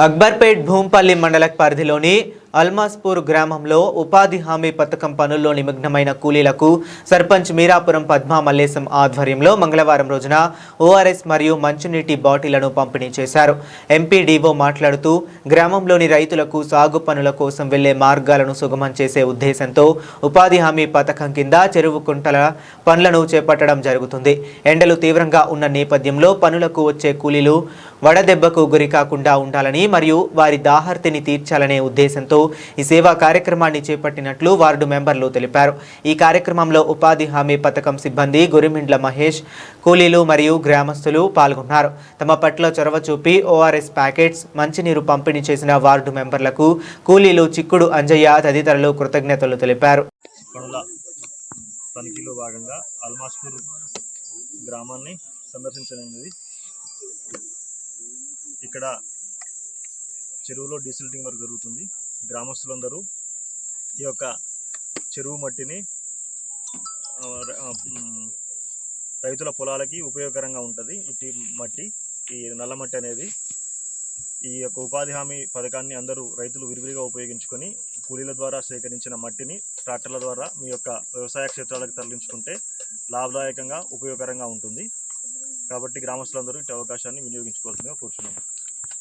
అక్బర్పేట్ భూంపల్లి మండల పరిధిలోని అల్మాస్పూర్ గ్రామంలో ఉపాధి హామీ పథకం పనుల్లో నిమగ్నమైన కూలీలకు సర్పంచ్ మీరాపురం పద్మా మల్లేశం ఆధ్వర్యంలో మంగళవారం రోజున ఓఆర్ఎస్ మరియు మంచినీటి బాటిళ్లను పంపిణీ చేశారు. ఎంపీడీఓ మాట్లాడుతూ గ్రామంలోని రైతులకు సాగు పనుల కోసం వెళ్లే మార్గాలను సుగమం చేసే ఉద్దేశంతో ఉపాధి హామీ పథకం కింద చెరువు కుంటల పనులను చేపట్టడం జరుగుతుంది. ఎండలు తీవ్రంగా ఉన్న నేపథ్యంలో పనులకు వచ్చే కూలీలు వడదెబ్బకు గురి కాకుండా ఉండాలని మరియు వారి దాహర్తిని తీర్చాలనే ఉద్దేశంతో ఈ సేవా కార్యక్రమాన్ని చేపట్టినట్లు వార్డు మెంబర్లు తెలిపారు. ఈ కార్యక్రమంలో ఉపాధి హామీ పథకం సిబ్బంది గురిమిండ్ల మహేష్, కూలీలు మరియు గ్రామస్తులు పాల్గొన్నారు. తమ పట్ల చొరవ చూపి ఓఆర్ఎస్ ప్యాకెట్స్, మంచినీరు పంపిణీ చేసిన వార్డు మెంబర్లకు కూలీలు చిక్కుడు అంజయ్య తదితరులు కృతజ్ఞతలు తెలిపారు. తనిఖీలో భాగంగా అల్మాస్పూర్ గ్రామాన్ని సందర్శించనున్నది. ఇక్కడ చెరువులో డీసిల్టింగ్ వర్క్ జరుగుతుంది. గ్రామస్తులందరూ ఈ యొక్క చెరువు మట్టిని రైతుల పొలాలకి ఉపయోగకరంగా ఉంటుంది. ఇటు మట్టి, ఈ నల్ల మట్టి అనేది ఈ యొక్క ఉపాధి హామీ పథకాన్ని అందరూ రైతులు విరివిగా ఉపయోగించుకొని కూలీల ద్వారా సేకరించిన మట్టిని ట్రాక్టర్ల ద్వారా మీ యొక్క వ్యవసాయ క్షేత్రాలకు తరలించుకుంటే లాభదాయకంగా ఉపయోగకరంగా ఉంటుంది. కాబట్టి గ్రామస్తులందరూ ఇటు అవకాశాన్ని వినియోగించుకోవాల్సిందిగా కోరుతున్నాం.